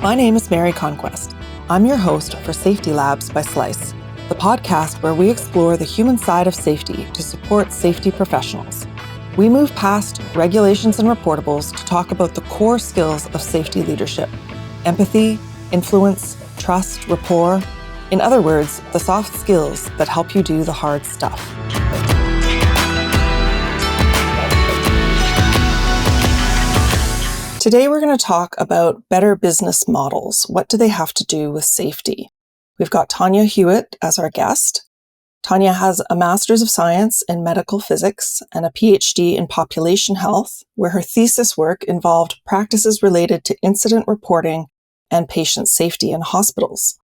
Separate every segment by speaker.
Speaker 1: My name is Mary Conquest. I'm your host for Safety Labs by Slice, the podcast where we explore the human side of safety to support safety professionals. We move past regulations and reportables to talk about the core skills of safety leadership: empathy, influence, trust, rapport. In other words, the soft skills that help you do the hard stuff. Today, we're going to talk about better business models. What do they have to do with safety? We've got Tanya Hewitt as our guest. Tanya has a Master's of Science in Medical Physics and a PhD in Population Health, where her thesis work involved practices related to incident reporting and patient safety in hospitals.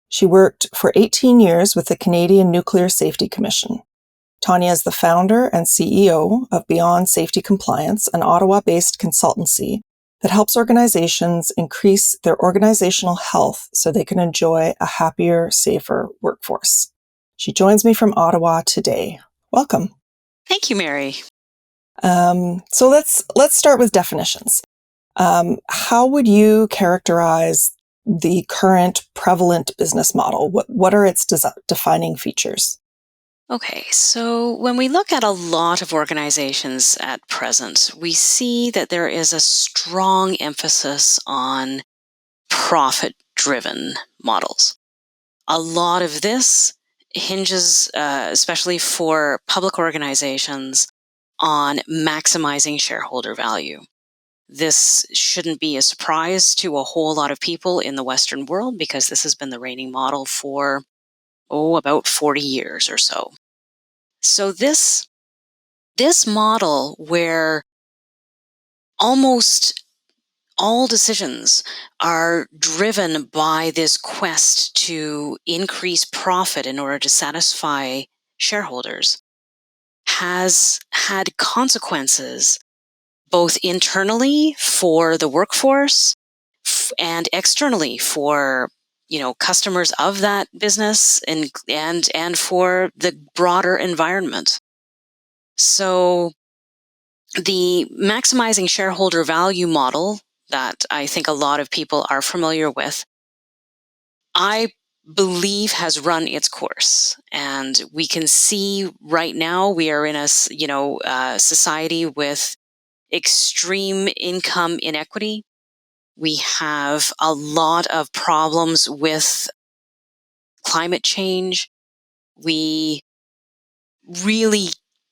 Speaker 1: She worked for 18 years with the Canadian Nuclear Safety Commission. Tanya is the founder and CEO of Beyond Safety Compliance, an Ottawa-based consultancy that helps organizations increase their organizational health so they can enjoy a happier, safer workforce. She joins me from Ottawa today. Welcome.
Speaker 2: Thank you, Mary.
Speaker 1: So let's start with definitions. How would you characterize the current prevalent business model? What are its defining features?
Speaker 2: Okay, so when we look at a lot of organizations at present, we see that there is a strong emphasis on profit-driven models. A lot of this hinges, especially for public organizations, on maximizing shareholder value. This shouldn't be a surprise to a whole lot of people in the Western world because this has been the reigning model for, about 40 years or so. So this model where almost all decisions are driven by this quest to increase profit in order to satisfy shareholders has had consequences both internally for the workforce and externally for customers of that business and for the broader environment. So the maximizing shareholder value model that I think a lot of people are familiar with, I believe has run its course. And we can see right now we are in a society with extreme income inequity. We have a lot of problems with climate change. We really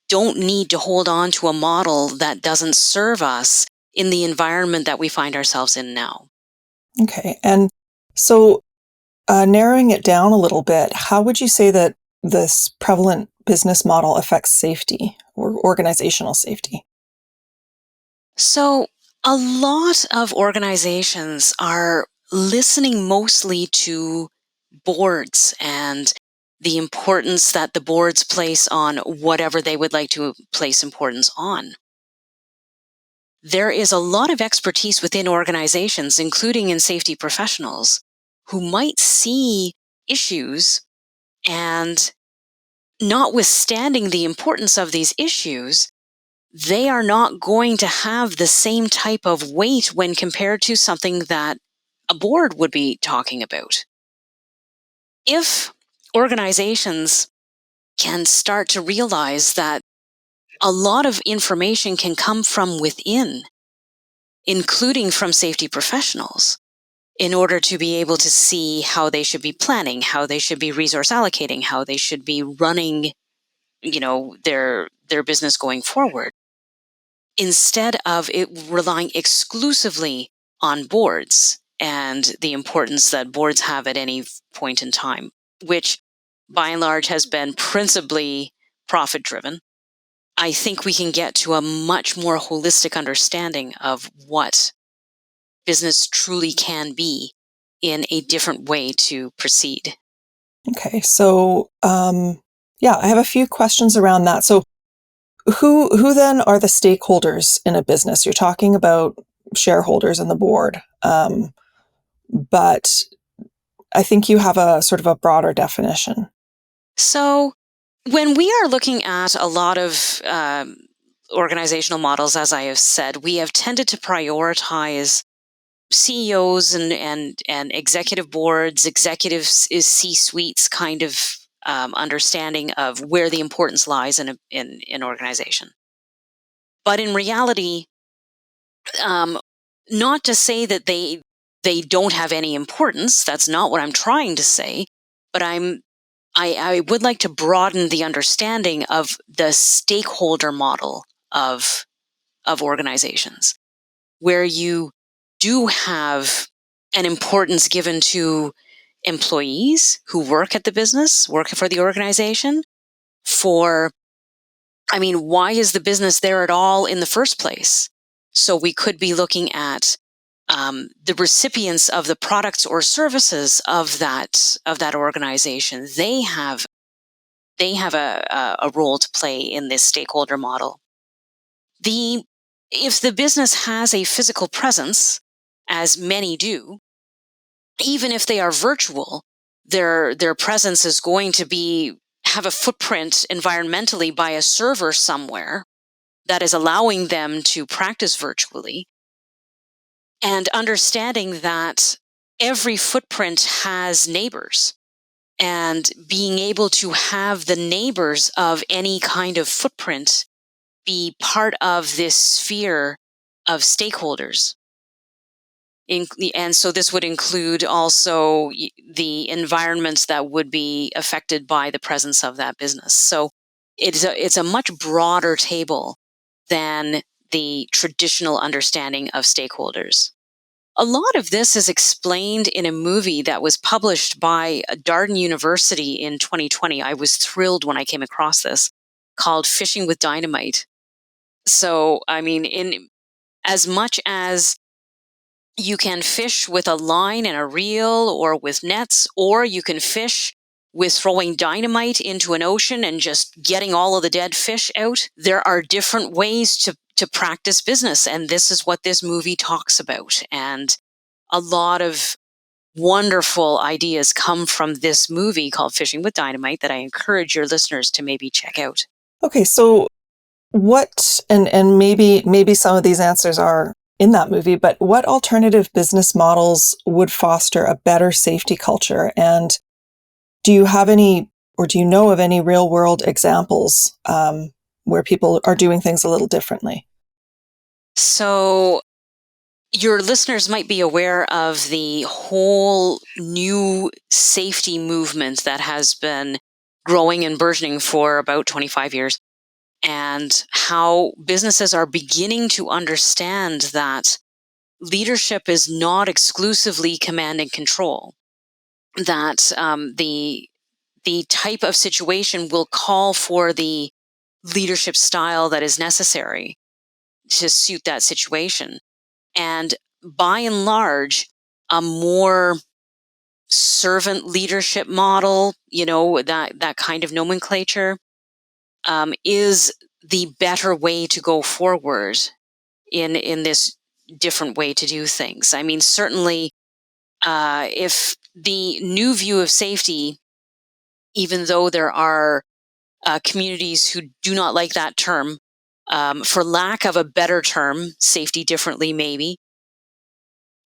Speaker 2: don't need to hold on to a model that doesn't serve us in the environment that we find ourselves in now.
Speaker 1: Okay. And so narrowing it down a little bit, how would you say that this prevalent business model affects safety or organizational safety?
Speaker 2: So a lot of organizations are listening mostly to boards and the importance that the boards place on whatever they would like to place importance on. There is a lot of expertise within organizations, including in safety professionals, who might see issues and, notwithstanding the importance of these issues, they are not going to have the same type of weight when compared to something that a board would be talking about. If organizations can start to realize that a lot of information can come from within, including from safety professionals, in order to be able to see how they should be planning, how they should be resource allocating, how they should be running, their business going forward, instead of it relying exclusively on boards and the importance that boards have at any point in time, which by and large has been principally profit-driven. I think we can get to a much more holistic understanding of what business truly can be in a different way to proceed.
Speaker 1: Okay. So, I have a few questions around that. So who then are the stakeholders in a business? You're talking about shareholders and the board, but I think you have a sort of a broader definition.
Speaker 2: So when we are looking at a lot of organizational models, as I have said, we have tended to prioritize CEOs and executive boards, executives is C-suites kind of understanding of where the importance lies in an organization. But in reality, not to say that they don't have any importance. That's not what I'm trying to say. But I would like to broaden the understanding of the stakeholder model of organizations, where you do have an importance given to employees who work at the business, work for the organization. Why is the business there at all in the first place? So we could be looking at the recipients of the products or services of that organization. They have a role to play in this stakeholder model. If the business has a physical presence, as many do, even if they are virtual, their presence is going to have a footprint environmentally by a server somewhere that is allowing them to practice virtually. And understanding that every footprint has neighbors, and being able to have the neighbors of any kind of footprint be part of this sphere of stakeholders. And so this would include also the environments that would be affected by the presence of that business. So it's a much broader table than the traditional understanding of stakeholders. A lot of this is explained in a movie that was published by Darden University in 2020. I was thrilled when I came across this, called Fishing with Dynamite. So, in as much as you can fish with a line and a reel or with nets, or you can fish with throwing dynamite into an ocean and just getting all of the dead fish out, there are different ways to practice business. And this is what this movie talks about. And a lot of wonderful ideas come from this movie called Fishing with Dynamite that I encourage your listeners to maybe check out.
Speaker 1: Okay, so what, and maybe some of these answers are in that movie, but what alternative business models would foster a better safety culture? And do you have any, or do you know of any real world examples where people are doing things a little differently?
Speaker 2: So your listeners might be aware of the whole new safety movement that has been growing and burgeoning for about 25 years, and how businesses are beginning to understand that leadership is not exclusively command and control, that the type of situation will call for the leadership style that is necessary to suit that situation. And by and large, a more servant leadership model, that kind of nomenclature, is the better way to go forward in this different way to do things. Certainly, if the new view of safety, even though there are communities who do not like that term, for lack of a better term, safety differently maybe,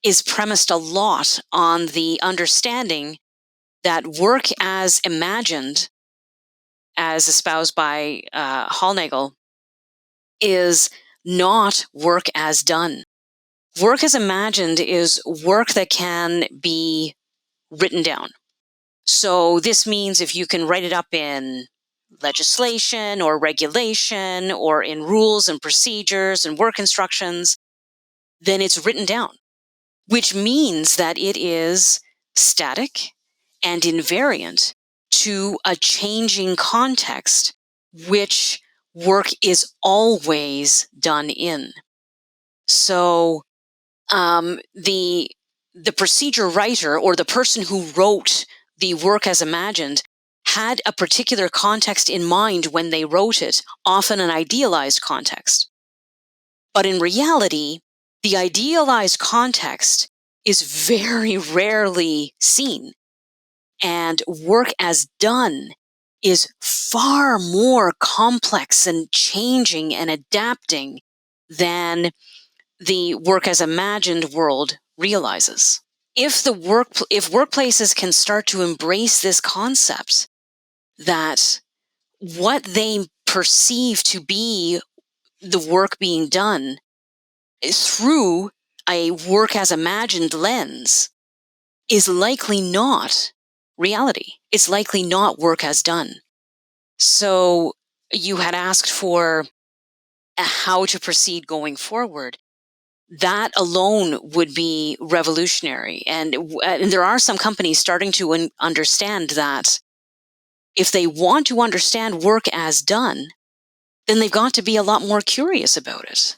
Speaker 2: is premised a lot on the understanding that work as imagined, as espoused by Hallnagel, is not work as done. Work as imagined is work that can be written down. So this means if you can write it up in legislation or regulation or in rules and procedures and work instructions, then it's written down, which means that it is static and invariant to a changing context, which work is always done in. So the procedure writer, or the person who wrote the work as imagined, had a particular context in mind when they wrote it, often an idealized context. But in reality, the idealized context is very rarely seen, and work as done is far more complex and changing and adapting than the work as imagined world realizes. If workplaces can start to embrace this concept that what they perceive to be the work being done is through a work as imagined lens is likely not reality. It's likely not work as done. So you had asked for how to proceed going forward. That alone would be revolutionary. And there are some companies starting to understand that if they want to understand work as done, then they've got to be a lot more curious about it.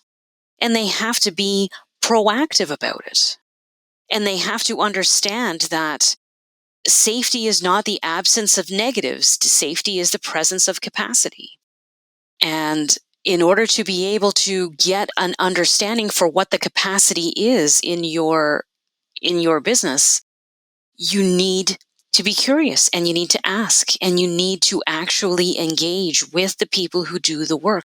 Speaker 2: And they have to be proactive about it. And they have to understand that safety is not the absence of negatives. Safety is the presence of capacity. And in order to be able to get an understanding for what the capacity is in your business, you need to be curious and you need to ask and you need to actually engage with the people who do the work,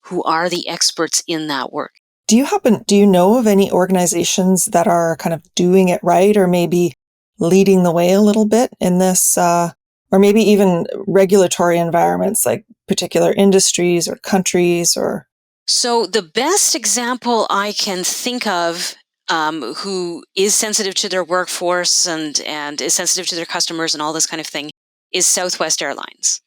Speaker 2: who are the experts in that work.
Speaker 1: Do you know of any organizations that are kind of doing it right, or maybe leading the way a little bit in this, or maybe even regulatory environments like particular industries or countries? Or
Speaker 2: So the best example I can think of, who is sensitive to their workforce and is sensitive to their customers and all this kind of thing, is Southwest Airlines.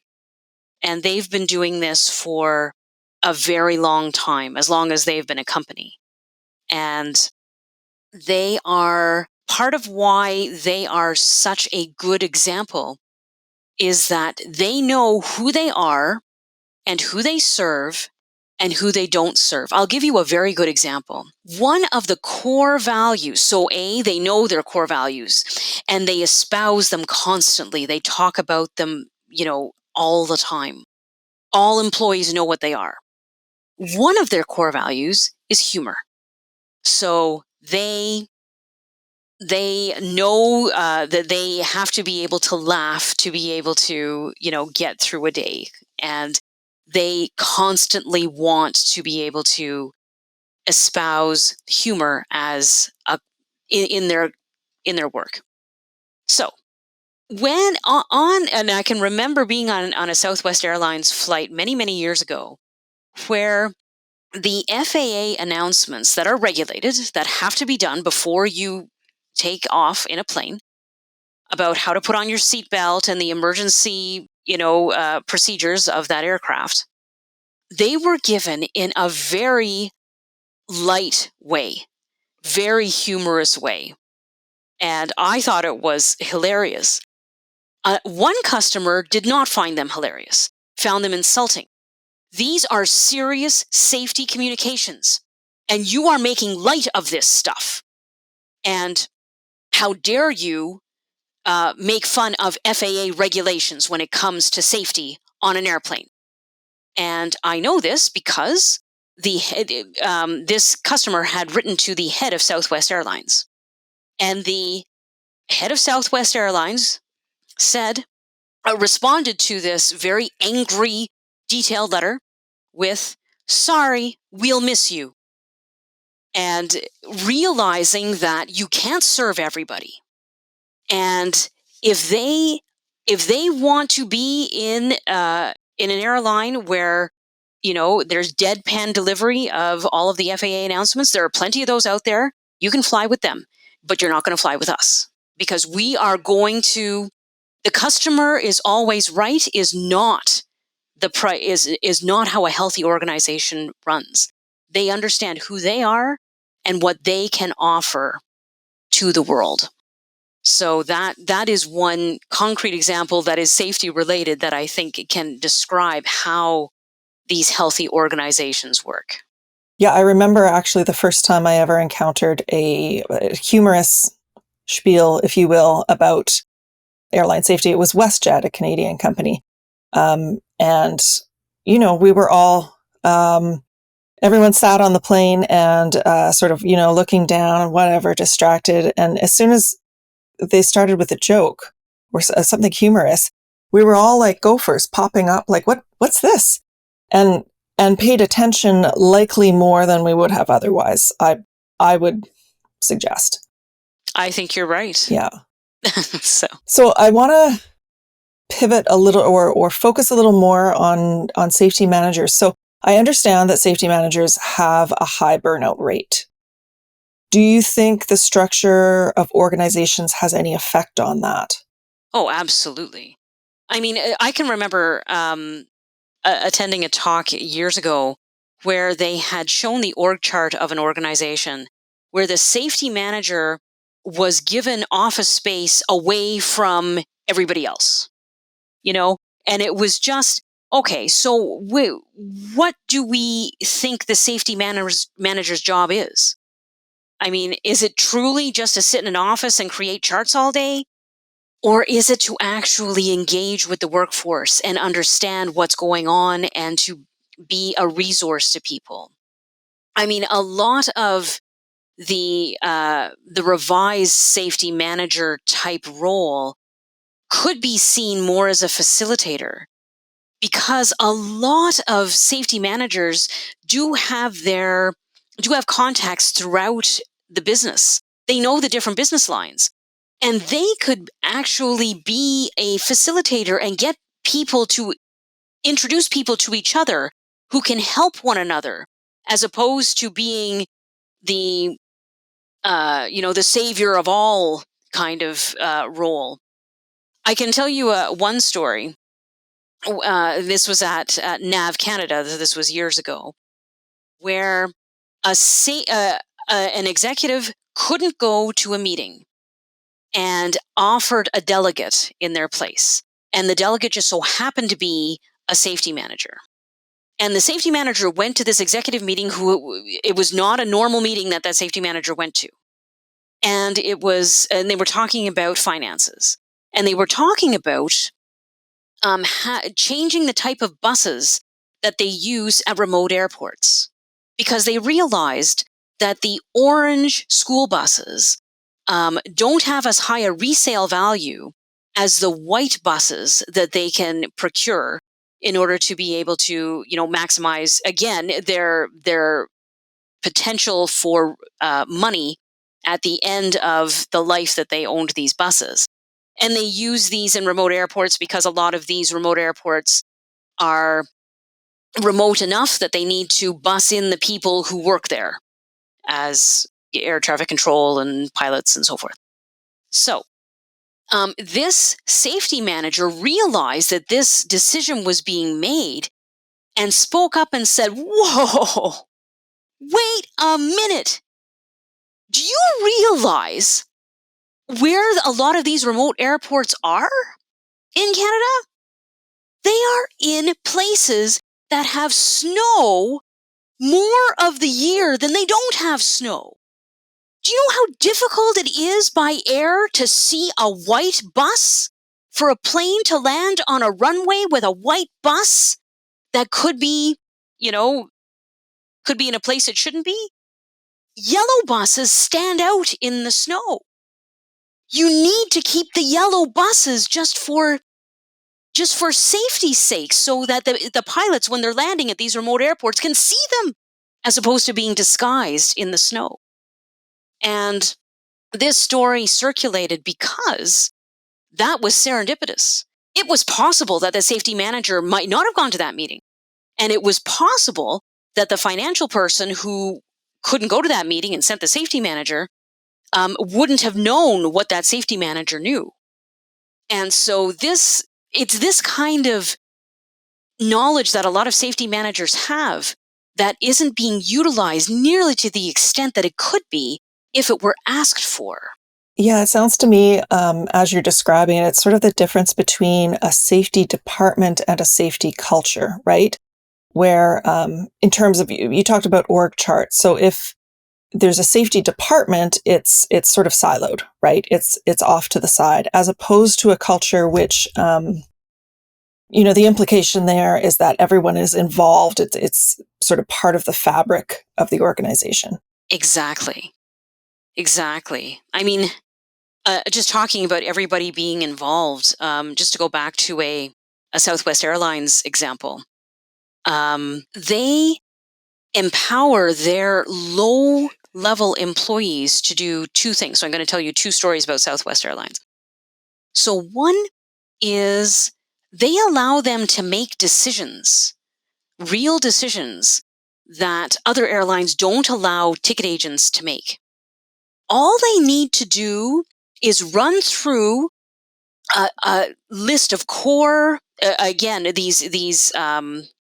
Speaker 2: And they've been doing this for a very long time, as long as they've been a company. And they are part of why they are such a good example is that they know who they are and who they serve and who they don't serve. I'll give you a very good example. One of the core values, so they know their core values and they espouse them constantly. They talk about them, all the time. All employees know what they are. One of their core values is humor. So they know that they have to be able to laugh to be able to, get through a day. And they constantly want to be able to espouse humor as in their work. So when and I can remember being on a Southwest Airlines flight many, many years ago, where the FAA announcements that are regulated, that have to be done before you take off in a plane, about how to put on your seatbelt and the emergency, procedures of that aircraft, they were given in a very light way, very humorous way. And I thought it was hilarious. One customer did not find them hilarious, found them insulting. These are serious safety communications, and you are making light of this stuff. And how dare you make fun of FAA regulations when it comes to safety on an airplane? And I know this because this customer had written to the head of Southwest Airlines. And the head of Southwest Airlines responded to this very angry, detailed letter with, "Sorry, we'll miss you." And realizing that you can't serve everybody. And if they want to be in an airline where, there's deadpan delivery of all of the FAA announcements, there are plenty of those out there. You can fly with them, but you're not going to fly with us, because we are going to, the customer is always right is not is not how a healthy organization runs. They understand who they are and what they can offer to the world. So that is one concrete example that is safety related that I think can describe how these healthy organizations work.
Speaker 1: yeah, I remember actually the first time I ever encountered a humorous spiel, if you will, about airline safety. It was WestJet, a Canadian company. And, we were all, everyone sat on the plane and sort of, looking down and whatever, distracted. And as soon as they started with a joke or something humorous, we were all like gophers popping up, like, what's this? And paid attention likely more than we would have otherwise, I would suggest.
Speaker 2: I think you're right.
Speaker 1: Yeah.
Speaker 2: So,
Speaker 1: So I want to pivot a little or focus a little more on safety managers. So I understand that safety managers have a high burnout rate. Do you think the structure of organizations has any effect on that?
Speaker 2: oh, absolutely. I mean, I can remember attending a talk years ago where they had shown the org chart of an organization where the safety manager was given office space away from everybody else, you know? And it was just, okay, so what do we think the safety manager's job is? I mean, is it truly just to sit in an office and create charts all day? Or is it to actually engage with the workforce and understand what's going on and to be a resource to people? I mean, a lot of the revised safety manager type role could be seen more as a facilitator, because a lot of safety managers do have their do have contacts throughout the business. They know the different business lines, and they could actually be a facilitator and get people to introduce people to each other who can help one another, as opposed to being the the savior of all kind of role. I can tell you one story. This was at NAV Canada. This was years ago, where an executive couldn't go to a meeting and offered a delegate in their place. And the delegate just so happened to be a safety manager. And the safety manager went to this executive meeting it was not a normal meeting that safety manager went to. And they were talking about finances. And they were talking about changing the type of buses that they use at remote airports, because they realized that the orange school buses don't have as high a resale value as the white buses that they can procure in order to be able to, maximize again their potential for money at the end of the life that they owned these buses. And they use these in remote airports because a lot of these remote airports are remote enough that they need to bus in the people who work there as air traffic control and pilots and so forth. So this safety manager realized that this decision was being made and spoke up and said, "Whoa, wait a minute. Do you realize where a lot of these remote airports are in Canada? They are in places that have snow more of the year than they don't have snow. Do you know how difficult it is by air to see a white bus? For a plane to land on a runway with a white bus that could be, in a place it shouldn't be? Yellow buses stand out in the snow. You need to keep the yellow buses just for safety's sake, so that the pilots, when they're landing at these remote airports, can see them, as opposed to being disguised in the snow. And this story circulated because that was serendipitous. It was possible that the safety manager might not have gone to that meeting. And it was possible that the financial person who couldn't go to that meeting and sent the safety manager wouldn't have known what that safety manager knew. And so it's this kind of knowledge that a lot of safety managers have that isn't being utilized nearly to the extent that it could be if it were asked for.
Speaker 1: Yeah, it sounds to me, as you're describing it, it's sort of the difference between a safety department and a safety culture, right? Where, in terms of, you talked about org charts. So if there's a safety department, it's sort of siloed, right? It's off to the side, as opposed to a culture which, the implication there is that everyone is involved. It's sort of part of the fabric of the organization.
Speaker 2: Exactly. I mean, just talking about everybody being involved, just to go back to a Southwest Airlines example, they empower their low-level employees to do two things. So I'm going to tell you two stories about Southwest Airlines. So one is they allow them to make decisions, real decisions that other airlines don't allow ticket agents to make. All they need to do is run through a list of core, again,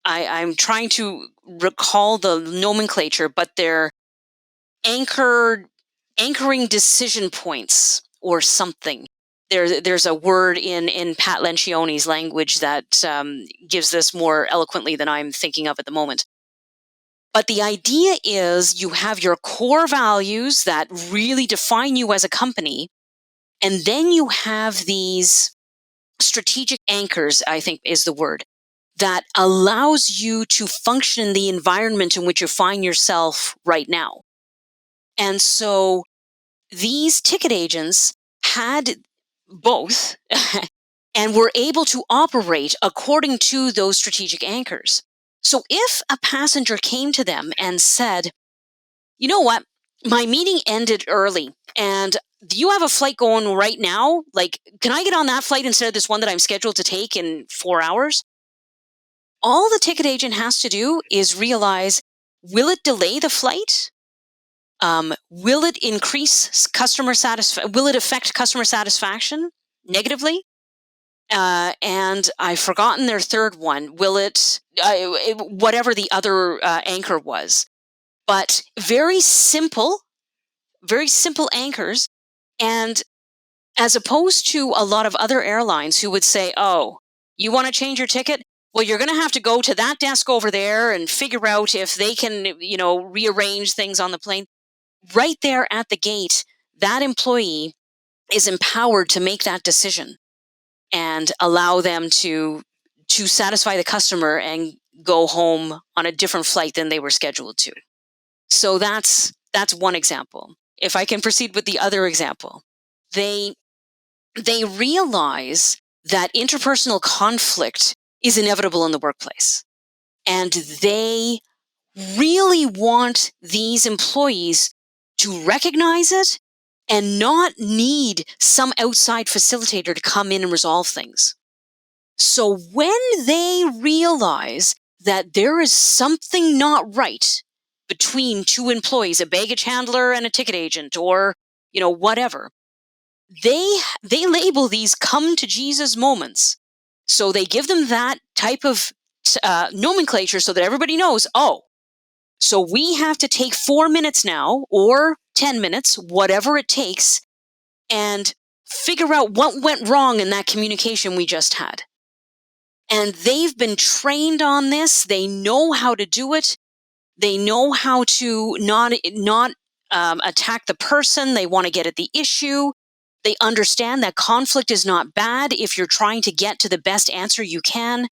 Speaker 2: I'm trying to recall the nomenclature, but they're anchoring decision points or something. There's a word in Pat Lencioni's language that gives this more eloquently than I'm thinking of at the moment. But the idea is you have your core values that really define you as a company, and then you have these strategic anchors, I think is the word, that allows you to function in the environment in which you find yourself right now. And so these ticket agents had both and were able to operate according to those strategic anchors. So if a passenger came to them and said, you know what, my meeting ended early and do you have a flight going right now? Like, can I get on that flight instead of this one that I'm scheduled to take in 4 hours? All the ticket agent has to do is realize, will it delay the flight? Will it increase customer satisfaction? Will it affect customer satisfaction negatively? And I've forgotten their third one. Will whatever the other anchor was, but very simple anchors. And as opposed to a lot of other airlines who would say, oh, you want to change your ticket? Well, you're going to have to go to that desk over there and figure out if they can, rearrange things on the plane. Right there at the gate, that employee is empowered to make that decision and allow them to satisfy the customer and go home on a different flight than they were scheduled to. So that's one example. If I can proceed with the other example, they realize that interpersonal conflict is inevitable in the workplace. And they really want these employees to recognize it and not need some outside facilitator to come in and resolve things. So when they realize that there is something not right between two employees, a baggage handler and a ticket agent, or, whatever, they label these come to Jesus moments. So they give them that type of nomenclature so that everybody knows, oh, so we have to take 4 minutes now or 10 minutes, whatever it takes, and figure out what went wrong in that communication we just had. And they've been trained on this. They know how to do it. They know how to not attack the person. They want to get at the issue. They understand that conflict is not bad if you're trying to get to the best answer you can.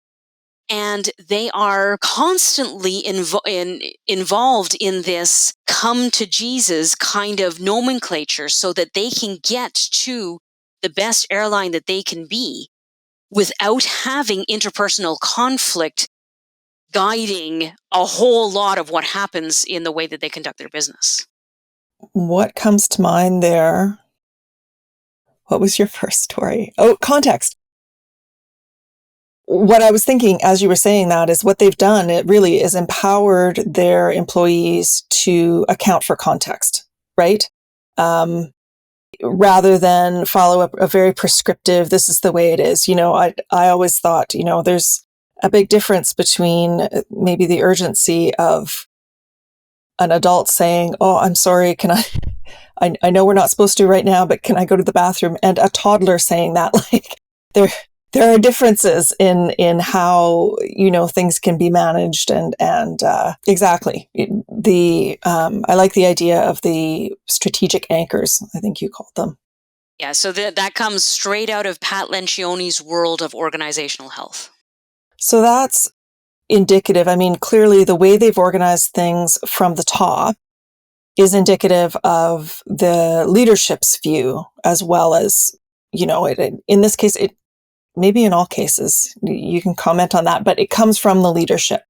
Speaker 2: And they are constantly involved in this come to Jesus kind of nomenclature so that they can get to the best airline that they can be without having interpersonal conflict guiding a whole lot of what happens in the way that they conduct their business.
Speaker 1: What comes to mind there? What was your first story? Oh, context. What I was thinking as you were saying that is what they've done, it really is empowered their employees to account for context, right? Rather than follow a very prescriptive, this is the way it is. I always thought, there's a big difference between maybe the urgency of an adult saying, oh, I'm sorry, can I know we're not supposed to right now, but can I go to the bathroom? And a toddler saying that, like, there are differences in how, things can be managed and exactly. I like the idea of the strategic anchors, I think you called them.
Speaker 2: Yeah, so that comes straight out of Pat Lencioni's world of organizational health.
Speaker 1: So that's indicative. I mean, clearly the way they've organized things from the top is indicative of the leadership's view, as well as, in this case, maybe in all cases, you can comment on that, but it comes from the leadership.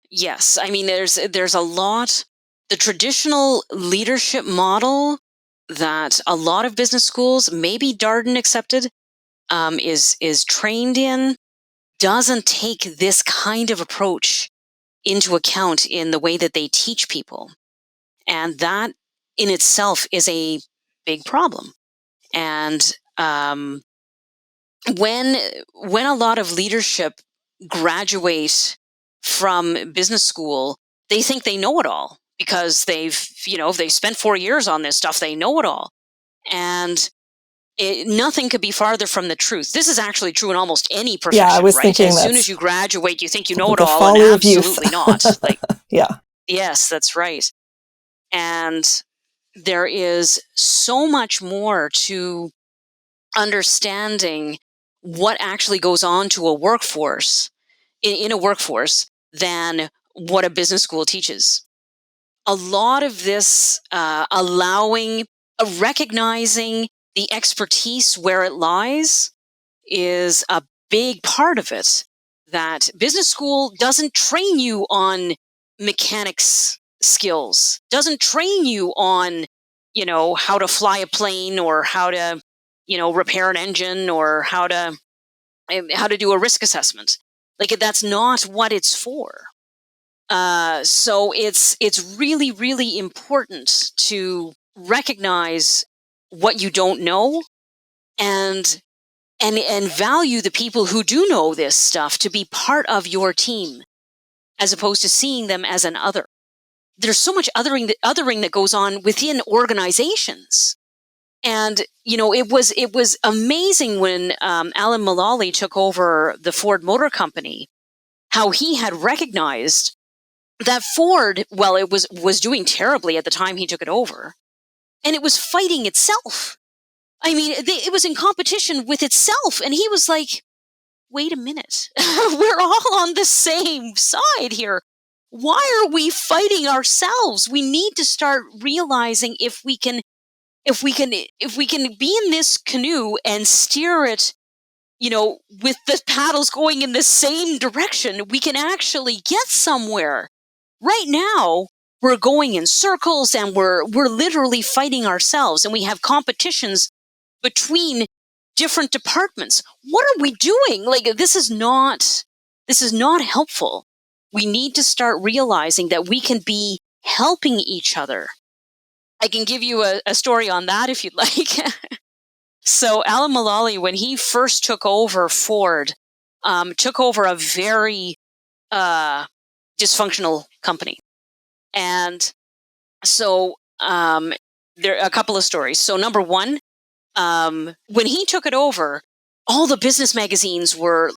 Speaker 2: Yes. I mean, there's a lot. The traditional leadership model that a lot of business schools, maybe Darden accepted, is trained in, doesn't take this kind of approach into account in the way that they teach people. And that in itself is a big problem. And when a lot of leadership graduate from business school, they think they know it all because they spent 4 years on this stuff. They know it all. And nothing could be farther from the truth. This is actually true in almost any
Speaker 1: Yeah, I
Speaker 2: profession,
Speaker 1: was
Speaker 2: right?
Speaker 1: thinking
Speaker 2: As soon
Speaker 1: that's
Speaker 2: as you graduate, you think you know it
Speaker 1: the
Speaker 2: all, and
Speaker 1: folly of youth.
Speaker 2: absolutely not. Like,
Speaker 1: Yeah.
Speaker 2: yes, that's right. And there is so much more to understanding what actually goes on to a workforce in a workforce than what a business school teaches. A lot of this recognizing the expertise where it lies is a big part of it. That business school doesn't train you on mechanics skills, doesn't train you on, how to fly a plane or how to, repair an engine or how to do a risk assessment. Like, that's not what it's for. So it's really, really important to recognize what you don't know and and value the people who do know this stuff to be part of your team, as opposed to seeing them as an other. There's so much othering that goes on within organizations. And it was amazing when Alan Mulally took over the Ford Motor Company, how he had recognized that Ford, well, it was doing terribly at the time he took it over, and it was fighting itself. I mean, it was in competition with itself, and he was like, "Wait a minute, we're all on the same side here. Why are we fighting ourselves? We need to start realizing if we can be in this canoe and steer it, with the paddles going in the same direction, we can actually get somewhere. Right now, we're going in circles and we're literally fighting ourselves, and we have competitions between different departments. What are we doing? Like, this is not helpful. We need to start realizing that we can be helping each other. I can give you a story on that if you'd like. So Alan Mulally, when he first took over Ford, took over a very dysfunctional company. And so there are a couple of stories. So number one, when he took it over, all the business magazines were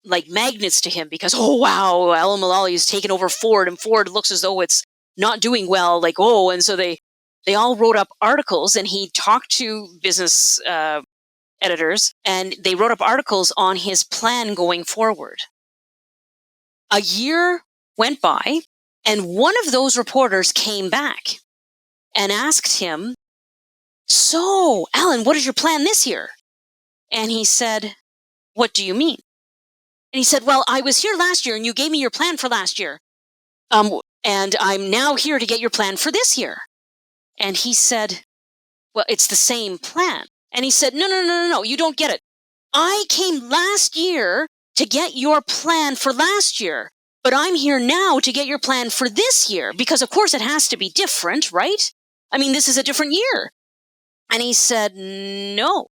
Speaker 2: like magnets to him because, oh, wow, Alan Mulally has taken over Ford, and Ford looks as though it's not doing well. Like, oh, and so they all wrote up articles, and he talked to business editors, and they wrote up articles on his plan going forward. A year went by, and one of those reporters came back and asked him, "So, Alan, what is your plan this year?" And he said, "What do you mean?" And he said, "Well, I was here last year and you gave me your plan for last year. And I'm now here to get your plan for this year." And he said, "Well, it's the same plan." And he said, "No, no, no, no, no, you don't get it. I came last year to get your plan for last year, but I'm here now to get your plan for this year because, of course, it has to be different, right? I mean, this is a different year." And he said, "No,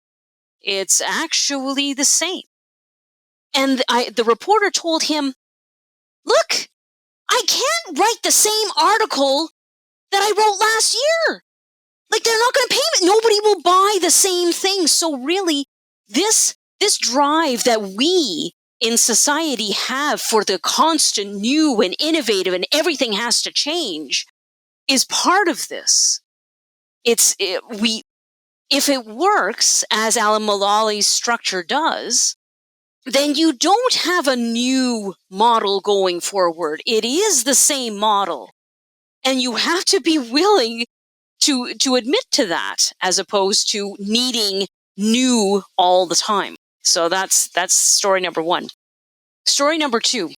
Speaker 2: it's actually the same." And the reporter told him, "Look, I can't write the same article that I wrote last year. Like, they're not going to pay me. Nobody will buy the same thing." So really, this drive that we in society have for the constant new and innovative and everything has to change is part of this. If it works as Alan Mulally's structure does, then you don't have a new model going forward. It is the same model. And you have to be willing to admit to that, as opposed to needing new all the time. So that's story number one. Story number two,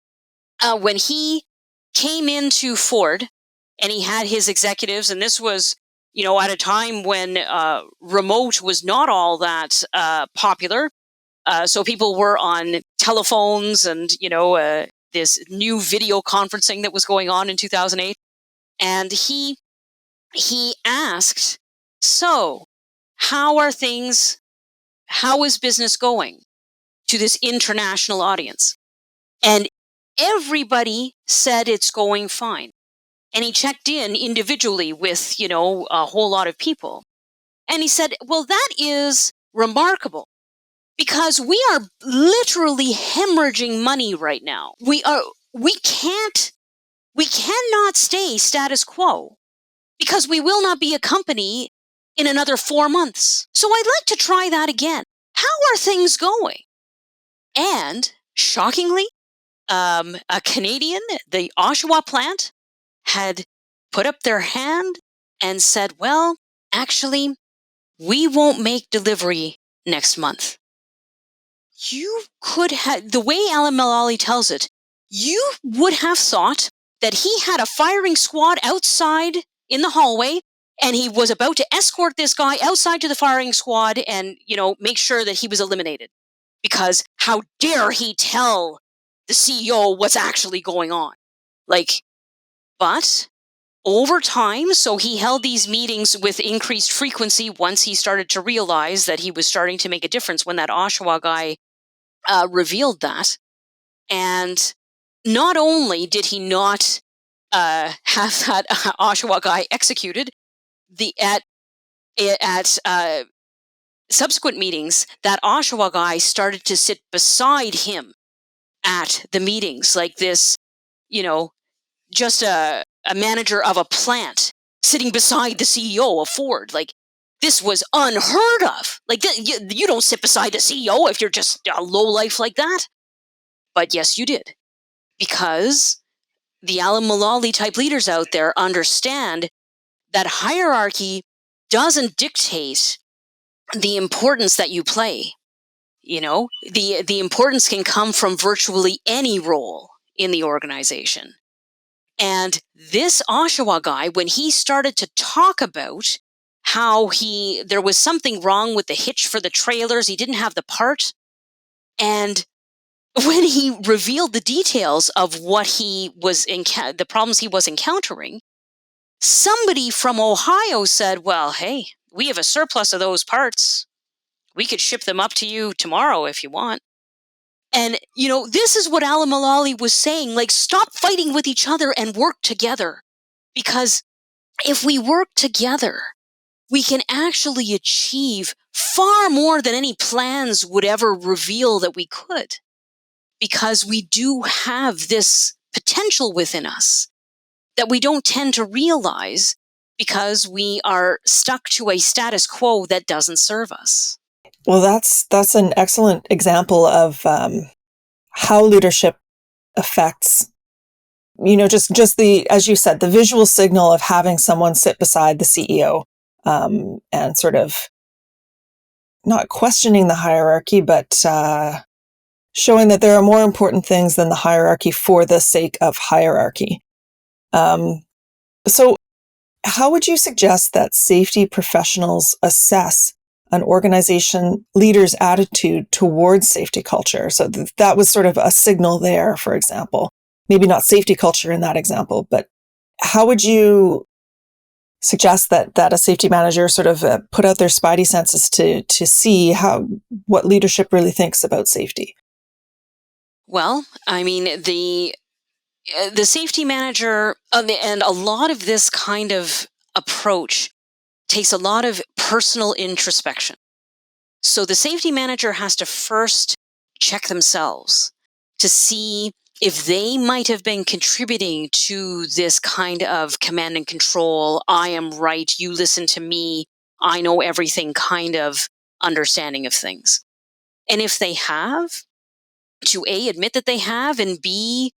Speaker 2: when he came into Ford and he had his executives, and this was, at a time when remote was not all that popular. So people were on telephones and, this new video conferencing that was going on in 2008. And he asked, so how are things, how is business going, to this international audience? And everybody said it's going fine. And he checked in individually with, a whole lot of people. And he said, well, that is remarkable because we are literally hemorrhaging money right now. We cannot stay status quo because we will not be a company in another 4 months. So I'd like to try that again. How are things going? And shockingly, a Canadian, the Oshawa plant, had put up their hand and said, well, actually, we won't make delivery next month. You could have, the way Alan Mulally tells it, you would have thought that he had a firing squad outside in the hallway and he was about to escort this guy outside to the firing squad and, make sure that he was eliminated. Because how dare he tell the CEO what's actually going on? But over time, so he held these meetings with increased frequency once he started to realize that he was starting to make a difference when that Oshawa guy revealed that. And not only did he not have that Oshawa guy executed, at subsequent meetings, that Oshawa guy started to sit beside him at the meetings, like this, just a manager of a plant sitting beside the CEO of Ford. This was unheard of. You don't sit beside the CEO if you're just a lowlife like that. But yes, you did. Because the Alan Mulally type leaders out there understand that hierarchy doesn't dictate the importance that you play. The importance can come from virtually any role in the organization. And this Oshawa guy, when he started to talk about how there was something wrong with the hitch for the trailers, he didn't have the part. And when he revealed the details of what he was the problems he was encountering, somebody from Ohio said, well, hey, we have a surplus of those parts. We could ship them up to you tomorrow if you want. And, this is what Alan Mulally was saying, stop fighting with each other and work together. Because if we work together, we can actually achieve far more than any plans would ever reveal that we could. Because we do have this potential within us that we don't tend to realize because we are stuck to a status quo that doesn't serve us.
Speaker 1: Well, that's an excellent example of how leadership affects, just the, as you said, the visual signal of having someone sit beside the CEO and sort of not questioning the hierarchy, but showing that there are more important things than the hierarchy for the sake of hierarchy. So how would you suggest that safety professionals assess an organization leader's attitude towards safety culture? So that was sort of a signal there, for example. Maybe not safety culture in that example, but how would you suggest that a safety manager sort of put out their spidey senses to see what leadership really thinks about safety?
Speaker 2: Well, I mean, the safety manager, and a lot of this kind of approach takes a lot of personal introspection. So the safety manager has to first check themselves to see if they might have been contributing to this kind of command and control, I am right, you listen to me, I know everything kind of understanding of things. And if they have, to A, admit that they have, and B,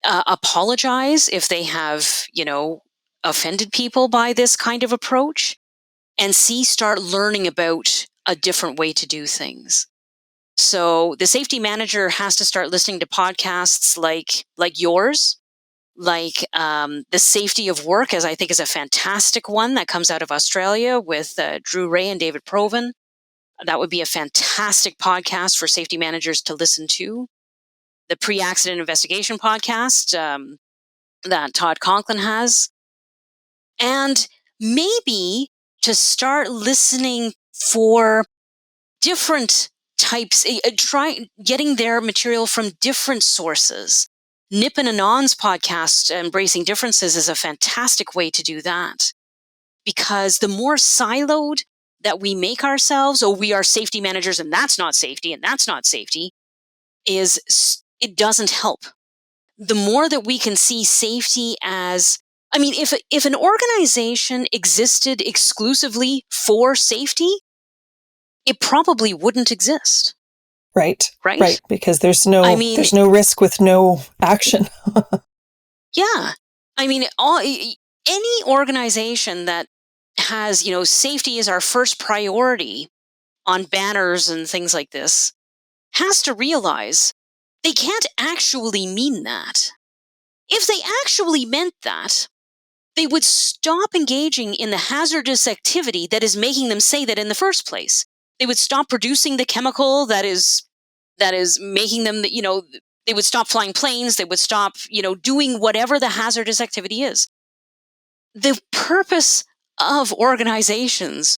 Speaker 2: apologize if they have, offended people by this kind of approach, and C, start learning about a different way to do things. So the safety manager has to start listening to podcasts like yours, like the safety of work, as I think is a fantastic one that comes out of Australia with Drew Ray and David Proven. That would be a fantastic podcast for safety managers to listen to. The pre-accident investigation podcast that Todd Conklin has. And maybe to start listening for different types, try getting their material from different sources. Nip and Anon's podcast, Embracing Differences, is a fantastic way to do that. Because the more siloed that we make ourselves, oh, we are safety managers and that's not safety and that's not safety, it doesn't help. The more that we can see safety as, I mean, if an organization existed exclusively for safety, it probably wouldn't exist.
Speaker 1: Right.
Speaker 2: Right?
Speaker 1: Right. Because there's no risk with no action.
Speaker 2: Yeah. I mean, any organization that has, safety is our first priority on banners and things like this has to realize they can't actually mean that. If they actually meant that, they would stop engaging in the hazardous activity that is making them say that in the first place. They would stop producing the chemical that is making them, they would stop flying planes. They would stop, doing whatever the hazardous activity is. The purpose of organizations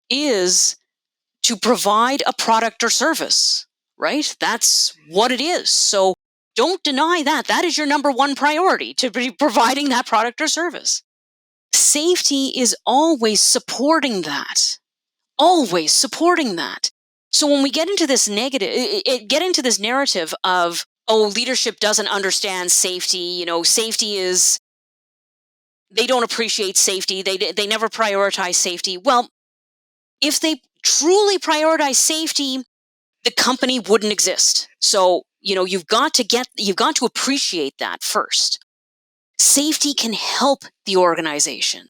Speaker 2: is to provide a product or service, right? That's what it is. So don't deny that. That is your number one priority, to be providing that product or service. Safety is always supporting that. Always supporting that. So when we get into this narrative of, oh, leadership doesn't understand safety, safety is, they don't appreciate safety, they never prioritize safety. Well, if they truly prioritize safety, the company wouldn't exist. So, you've got to appreciate that first. Safety can help the organization,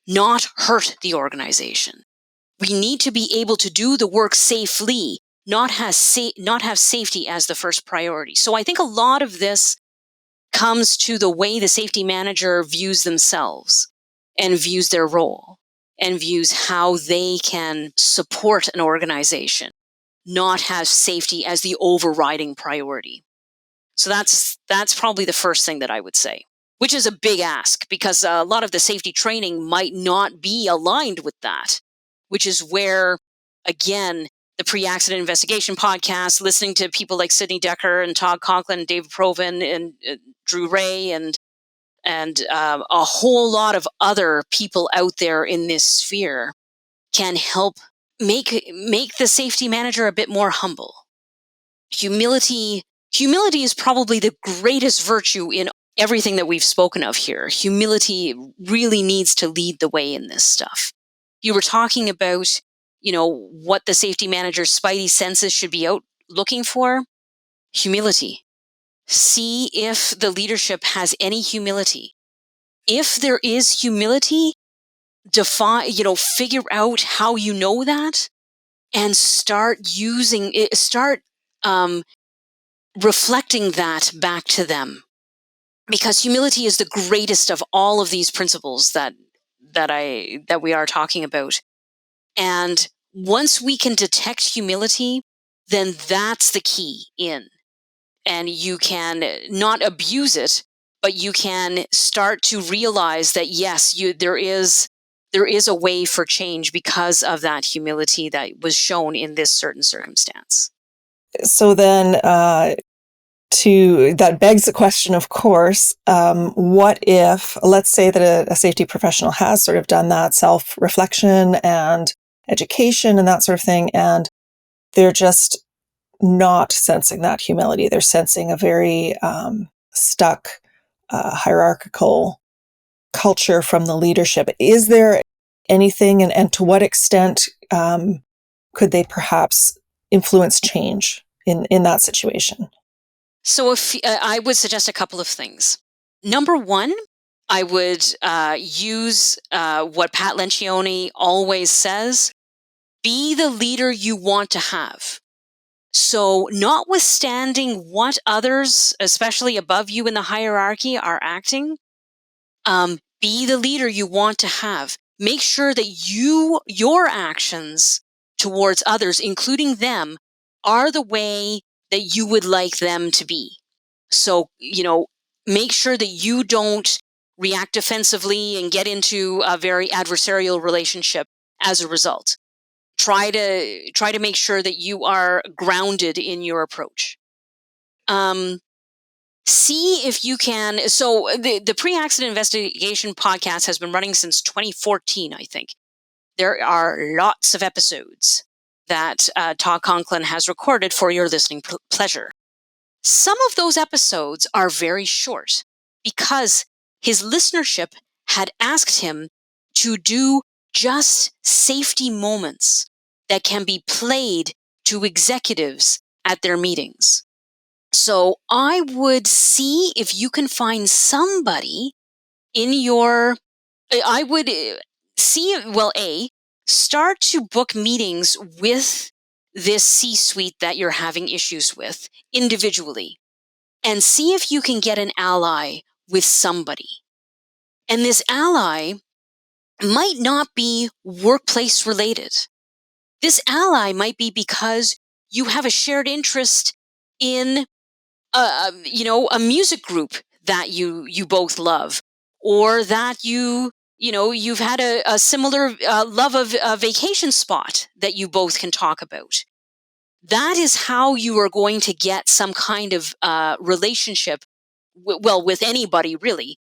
Speaker 2: not hurt the organization. We need to be able to do the work safely, not have safety as the first priority. So I think a lot of this comes to the way the safety manager views themselves and views their role and views how they can support an organization, not have safety as the overriding priority. So that's probably the first thing that I would say, which is a big ask because a lot of the safety training might not be aligned with that, which is where, again, the pre-accident investigation podcast, listening to people like Sidney Decker and Todd Conklin, and David Proven and Drew Ray and a whole lot of other people out there in this sphere can help make the safety manager a bit more humble. Humility is probably the greatest virtue in everything that we've spoken of here. Humility really needs to lead the way in this stuff. You were talking about, what the safety manager's spidey senses should be out looking for. Humility. See if the leadership has any humility. If there is humility, figure out how you know that and start using it, reflecting that back to them. Because humility is the greatest of all of these principles that we are talking about. And once we can detect humility, then that's the key in. And you can not abuse it, but you can start to realize that yes, there is a way for change because of that humility that was shown in this certain circumstance.
Speaker 1: So then, that begs the question, of course, what if, let's say that a safety professional has sort of done that self-reflection and education and that sort of thing, and they're just not sensing that humility. They're sensing a very stuck, hierarchical culture from the leadership. Is there anything, and to what extent could they perhaps influence change in that situation?
Speaker 2: So if I would suggest a couple of things. Number one, I would use what Pat Lencioni always says: be the leader you want to have. So notwithstanding what others, especially above you in the hierarchy, are acting, be the leader you want to have. Make sure that your actions towards others, including them, are the way that you would like them to be. So, make sure that you don't react defensively and get into a very adversarial relationship as a result. Try to make sure that you are grounded in your approach. See if you can. So the pre-accident investigation podcast has been running since 2014, I think. There are lots of episodes that Todd Conklin has recorded for your listening pleasure. Some of those episodes are very short because his listenership had asked him to do just safety moments that can be played to executives at their meetings. So I would see if you can find somebody in your, I would see, well, start to book meetings with this C-suite that you're having issues with individually, and see if you can get an ally with somebody. And this ally might not be workplace related. This ally might be because you have a shared interest in a music group that you both love, or that you've had a similar love of a vacation spot that you both can talk about. That is how you are going to get some kind of relationship, with anybody really,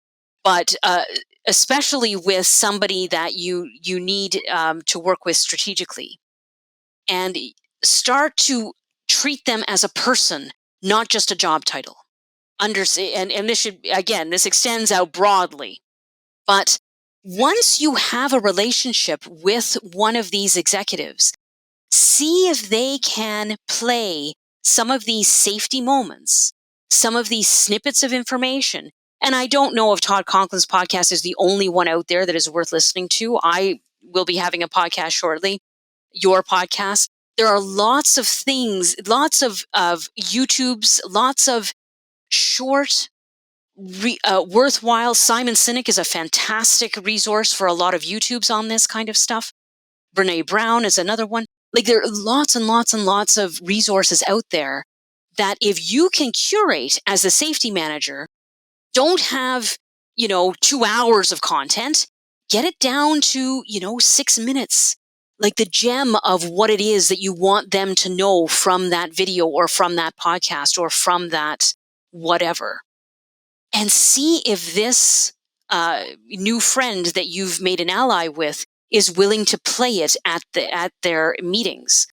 Speaker 2: but especially with somebody that you need to work with strategically, and start to treat them as a person, not just a job title. And this should, again, this extends out broadly. But once you have a relationship with one of these executives, see if they can play some of these safety moments, some of these snippets of information. And I don't know if Todd Conklin's podcast is the only one out there that is worth listening to. I will be having a podcast shortly, your podcast. There are lots of things, lots of YouTubes, lots of short, worthwhile. Simon Sinek is a fantastic resource for a lot of YouTubes on this kind of stuff. Brene Brown is another one. Like, there are lots and lots and lots of resources out there that if you can curate as a safety manager, don't have, 2 hours of content, get it down to, 6 minutes, like the gem of what it is that you want them to know from that video or from that podcast or from that whatever. And see if this new friend that you've made an ally with is willing to play it at their meetings,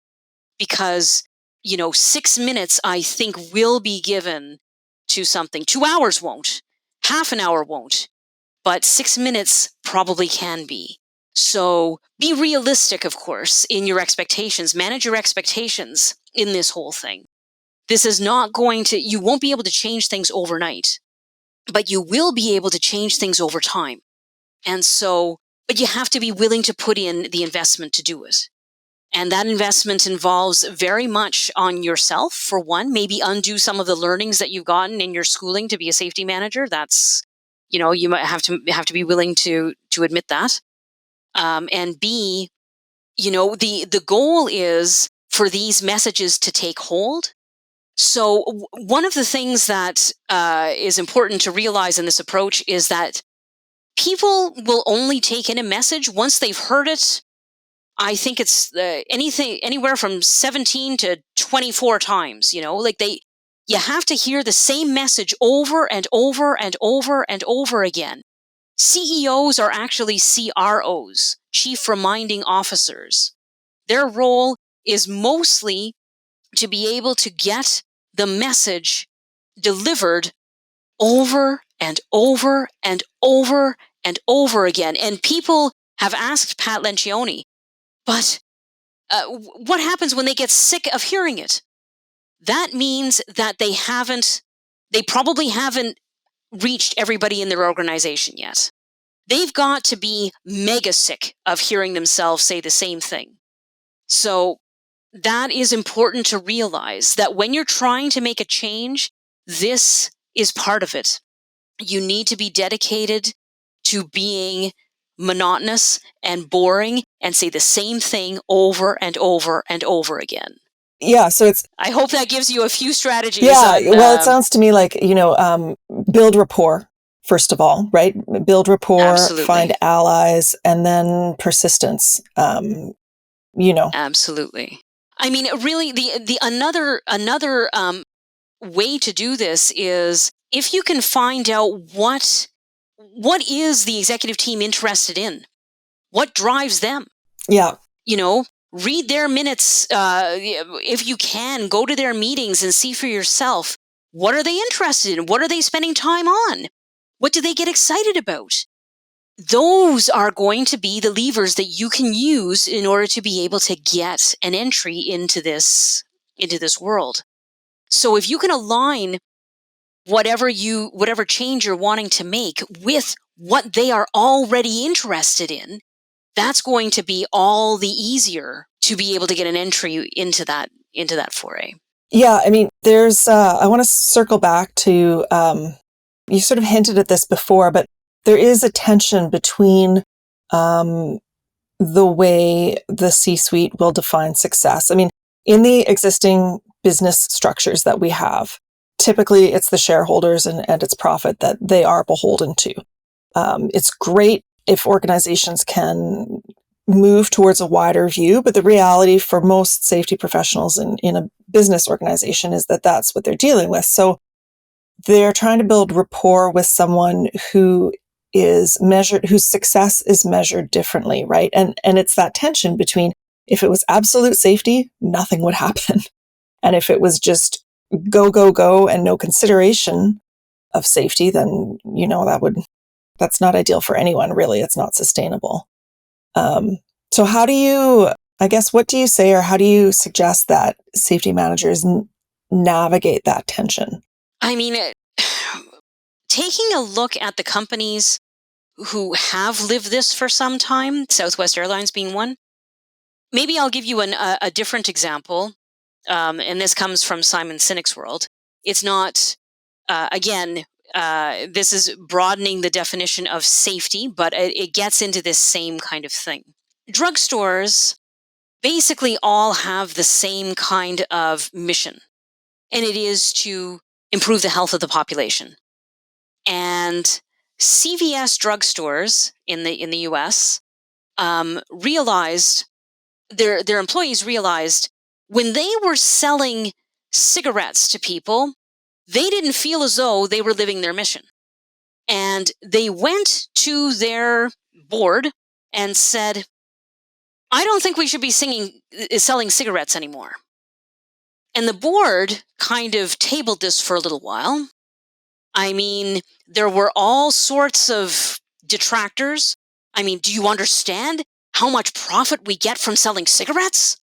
Speaker 2: because 6 minutes I think will be given to something. 2 hours won't, half an hour won't, but 6 minutes probably can be. So be realistic, of course, in your expectations. Manage your expectations in this whole thing. This is not you won't be able to change things overnight, but you will be able to change things over time. And so, but you have to be willing to put in the investment to do it. And that investment involves very much on yourself, for one. Maybe undo some of the learnings that you've gotten in your schooling to be a safety manager. That's, you might have to be willing to admit that. And B, the goal is for these messages to take hold. So one of the things that is important to realize in this approach is that people will only take in a message once they've heard it. I think it's anywhere from 17 to 24 times, you have to hear the same message over and over and over and over again. CEOs are actually CROs, Chief Reminding Officers. Their role is mostly to be able to get the message delivered over and over and over and over again. And people have asked Pat Lencioni, but what happens when they get sick of hearing it? That means that they probably haven't reached everybody in their organization yet. They've got to be mega sick of hearing themselves say the same thing. So that is important to realize, that when you're trying to make a change, this is part of it. You need to be dedicated to being monotonous and boring and say the same thing over and over and over again.
Speaker 1: Yeah, so
Speaker 2: I hope that gives you a few strategies.
Speaker 1: Yeah, well, it sounds to me like, build rapport, first of all, right? Build rapport,
Speaker 2: absolutely.
Speaker 1: Find allies, and then persistence,
Speaker 2: Absolutely. I mean, really, the another way to do this is if you can find out what is the executive team interested in, what drives them.
Speaker 1: Yeah.
Speaker 2: Read their minutes. If you can, go to their meetings and see for yourself, what are they interested in? What are they spending time on? What do they get excited about? Those are going to be the levers that you can use in order to be able to get an entry into this world. So if you can align whatever change you're wanting to make with what they are already interested in, that's going to be all the easier to be able to get an entry into that foray.
Speaker 1: Yeah, I mean, there's I want to circle back to you sort of hinted at this before, but there is a tension between the way the C-suite will define success. I mean, in the existing business structures that we have, typically it's the shareholders and its profit that they are beholden to. It's great if organizations can move towards a wider view, but the reality for most safety professionals in a business organization is that that's what they're dealing with. So they're trying to build rapport with someone who is measured, whose success is measured differently, right? And it's that tension between, if it was absolute safety, nothing would happen. And if it was just go, go, go and no consideration of safety, then, that's not ideal for anyone, really. It's not sustainable. So what do you say, or how do you suggest that safety managers navigate that tension?
Speaker 2: I mean, taking a look at the companies who have lived this for some time, Southwest Airlines being one, maybe I'll give you a different example. And this comes from Simon Sinek's world. It's not, this is broadening the definition of safety, but it gets into this same kind of thing. Drugstores basically all have the same kind of mission, and it is to improve the health of the population. And CVS drugstores in the US realized, their employees realized, when they were selling cigarettes to people, they didn't feel as though they were living their mission. And they went to their board and said, I don't think we should be selling cigarettes anymore. And the board kind of tabled this for a little while. I mean, there were all sorts of detractors. I mean, do you understand how much profit we get from selling cigarettes?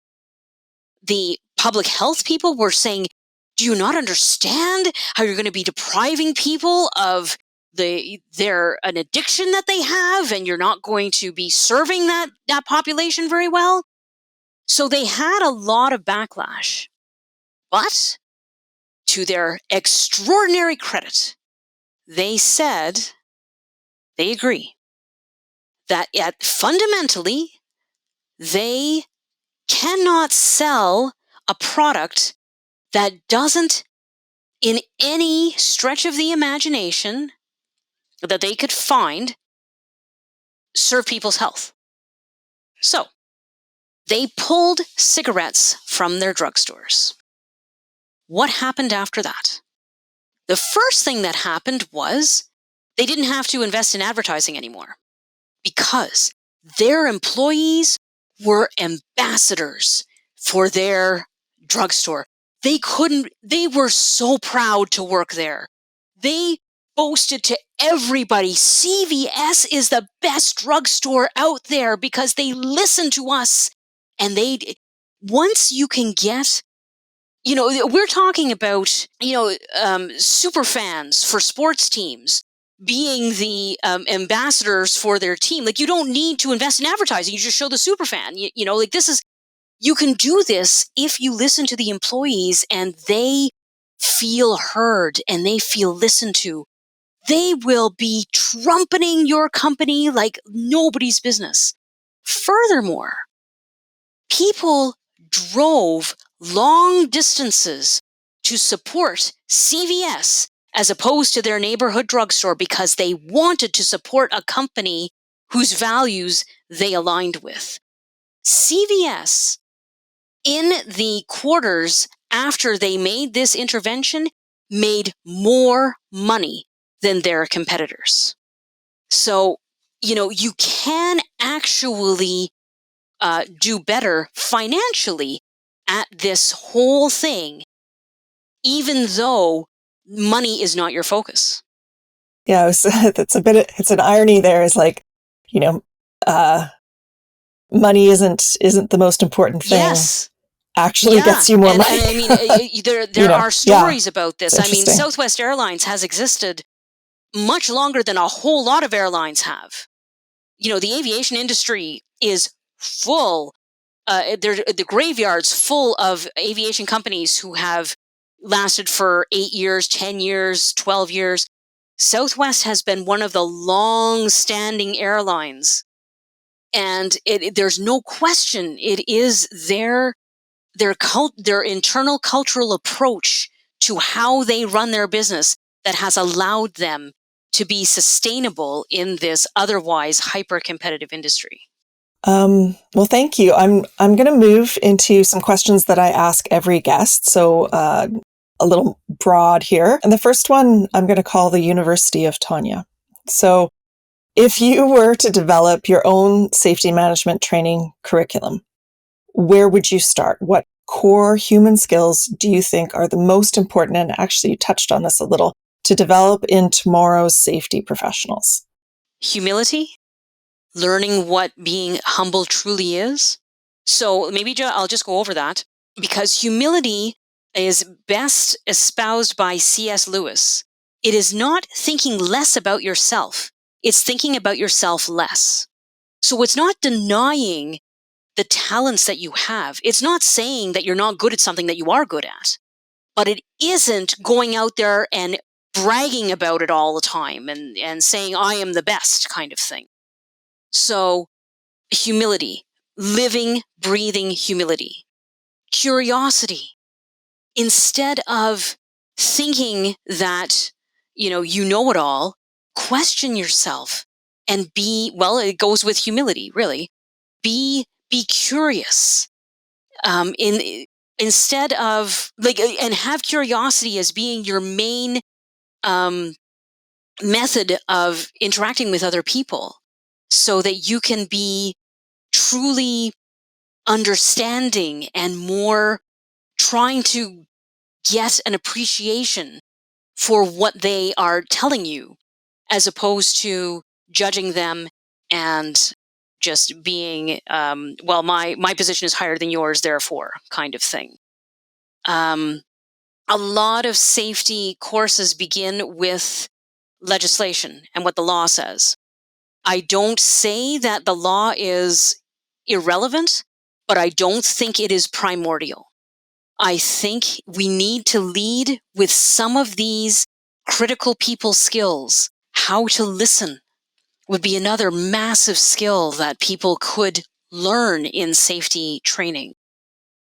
Speaker 2: The public health people were saying, do you not understand how you're going to be depriving people of an addiction that they have, and you're not going to be serving that population very well? So they had a lot of backlash. But to their extraordinary credit, they said they agree that fundamentally they cannot sell a product that doesn't, in any stretch of the imagination that they could find, serve people's health. So they pulled cigarettes from their drugstores. What happened after that? The first thing that happened was they didn't have to invest in advertising anymore, because their employees were ambassadors for their drugstore. They were so proud to work there. They boasted to everybody, CVS is the best drugstore out there because they listen to us. And once you can get, we're talking about, super fans for sports teams being the ambassadors for their team. Like, you don't need to invest in advertising. You just show the super fan, you can do this if you listen to the employees and they feel heard and they feel listened to. They will be trumpeting your company like nobody's business. Furthermore, people drove long distances to support CVS as opposed to their neighborhood drugstore because they wanted to support a company whose values they aligned with. CVS, in the quarters after they made this intervention, made more money than their competitors. So, you can actually do better financially at this whole thing, even though money is not your focus.
Speaker 1: Yeah, it's an irony there. Is like, you know, money isn't the most important thing.
Speaker 2: Yes.
Speaker 1: Actually gets you more money.
Speaker 2: And I mean, there are stories about this. I mean, Southwest Airlines has existed much longer than a whole lot of airlines have. The aviation industry is full. The graveyard's full of aviation companies who have lasted for 8 years, 10 years, 12 years. Southwest has been one of the long-standing airlines. And there's no question it is their internal cultural approach to how they run their business that has allowed them to be sustainable in this otherwise hyper-competitive industry.
Speaker 1: Well, thank you. I'm going to move into some questions that I ask every guest. So a little broad here. And the first one I'm going to call the University of Tanya. So if you were to develop your own safety management training curriculum, where would you start? What core human skills do you think are the most important? And actually, you touched on this a little, to develop in tomorrow's safety professionals.
Speaker 2: Humility, learning what being humble truly is. So maybe I'll just go over that, because humility is best espoused by C.S. Lewis. It is not thinking less about yourself. It's thinking about yourself less. So it's not denying the talents that you have. It's not saying that you're not good at something that you are good at, but it isn't going out there and bragging about it all the time and saying, I am the best kind of thing. So humility, living, breathing humility. Curiosity. Instead of thinking that, you know it all, question yourself and it goes with humility, really. Be curious. Instead of and have curiosity as being your main method of interacting with other people, so that you can be truly understanding and more trying to get an appreciation for what they are telling you, as opposed to judging them and just being, my position is higher than yours, therefore, kind of thing. A lot of safety courses begin with legislation and what the law says. I don't say that the law is irrelevant, but I don't think it is primordial. I think we need to lead with some of these critical people skills. How to listen would be another massive skill that people could learn in safety training.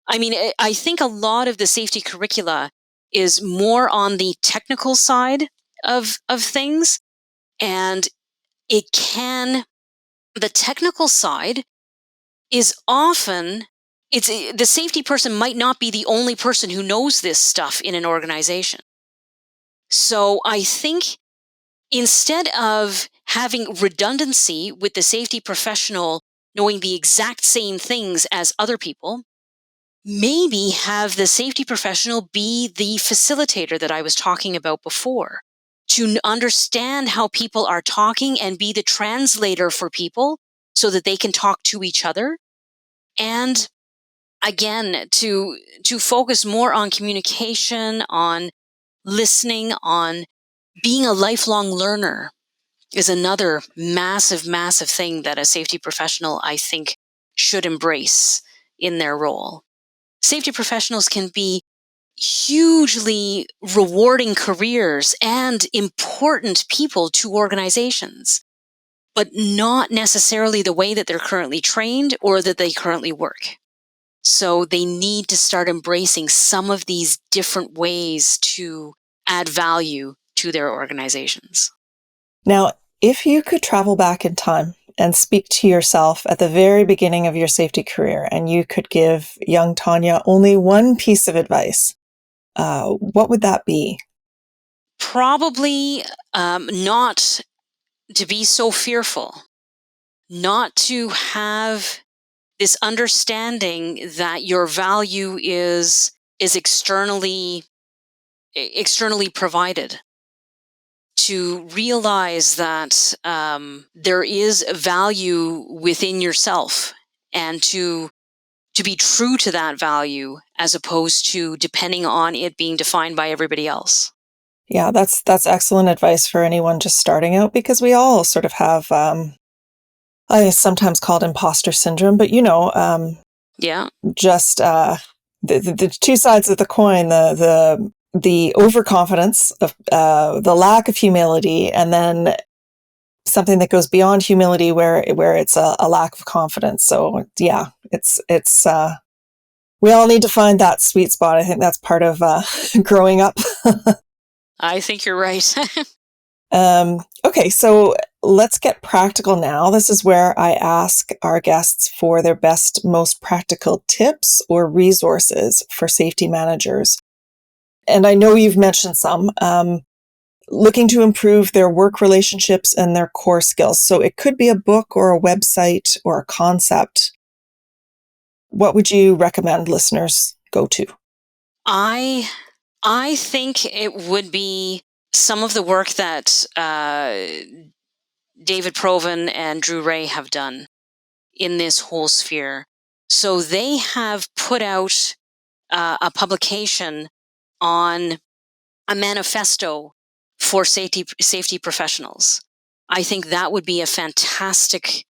Speaker 2: I mean, I think a lot of the safety curricula is more on the technical side of things. And the technical side is often, the safety person might not be the only person who knows this stuff in an organization. So I think instead of having redundancy with the safety professional knowing the exact same things as other people, maybe have the safety professional be the facilitator that I was talking about before, to understand how people are talking and be the translator for people so that they can talk to each other. And again, to focus more on communication, on listening, on being a lifelong learner is another massive, massive thing that a safety professional, I think, should embrace in their role. Safety professionals can be hugely rewarding careers and important people to organizations, but not necessarily the way that they're currently trained or that they currently work. So they need to start embracing some of these different ways to add value to their organizations.
Speaker 1: Now, if you could travel back in time and speak to yourself at the very beginning of your safety career, and you could give young Tanya only one piece of advice, what would that be?
Speaker 2: Probably not to be so fearful, not to have this understanding that your value is externally provided. To realize that there is value within yourself, and to be true to that value as opposed to depending on it being defined by everybody else.
Speaker 1: Yeah, that's excellent advice for anyone just starting out, because we all sort of have, I sometimes called imposter syndrome, but
Speaker 2: Yeah.
Speaker 1: just the two sides of the coin, the overconfidence of the lack of humility, and then something that goes beyond humility where it's a lack of confidence. So yeah, it's we all need to find that sweet spot. I think that's part of growing up.
Speaker 2: I think you're right.
Speaker 1: Okay, so let's get practical now. This is where I ask our guests for their best, most practical tips or resources for safety managers. And I know you've mentioned some, looking to improve their work relationships and their core skills. So it could be a book or a website or a concept. What would you recommend listeners go to?
Speaker 2: I think it would be some of the work that David Proven and Drew Ray have done in this whole sphere. So they have put out a publication on a manifesto for safety professionals. I think that would be a fantastic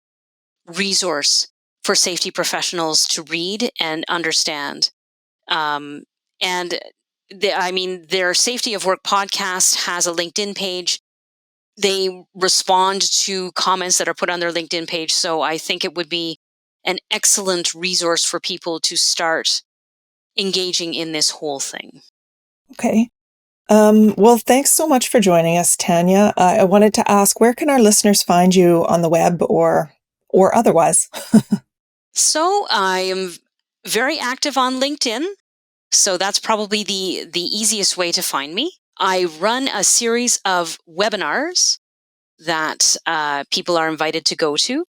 Speaker 2: resource for safety professionals to read and understand. And their Safety of Work podcast has a LinkedIn page. They respond to comments that are put on their LinkedIn page. So I think it would be an excellent resource for people to start engaging in this whole thing.
Speaker 1: Okay. Well, thanks so much for joining us, Tanya. I wanted to ask, where can our listeners find you on the web or otherwise?
Speaker 2: So I am very active on LinkedIn. So that's probably the easiest way to find me. I run a series of webinars that people are invited to go to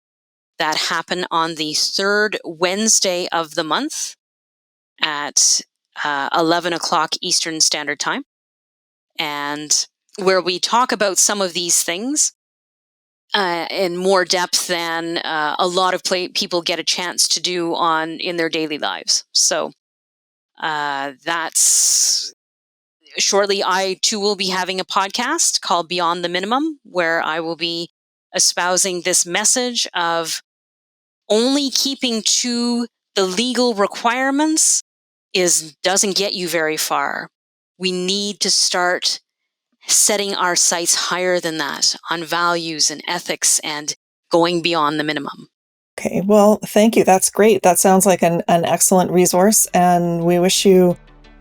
Speaker 2: that happen on the third Wednesday of the month at 11 o'clock Eastern Standard Time, and where we talk about some of these things in more depth than a lot of people get a chance to do in their daily lives. So that's shortly. I too will be having a podcast called Beyond the Minimum, where I will be espousing this message of only keeping to the legal requirements doesn't get you very far. We need to start setting our sights higher than that on values and ethics and going beyond the minimum.
Speaker 1: Okay, well, thank you. That's great. That sounds like an excellent resource, and we wish you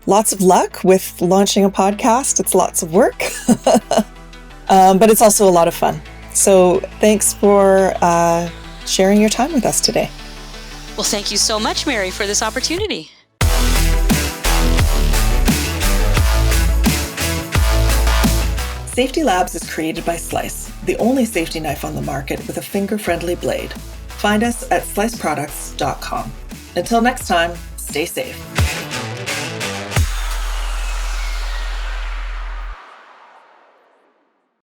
Speaker 1: lots of luck with launching a podcast. It's lots of work, but it's also a lot of fun. So thanks for sharing your time with us today.
Speaker 2: Well, thank you so much, Mary, for this opportunity.
Speaker 1: Safety Labs is created by Slice, the only safety knife on the market with a finger-friendly blade. Find us at sliceproducts.com. Until next time, stay safe.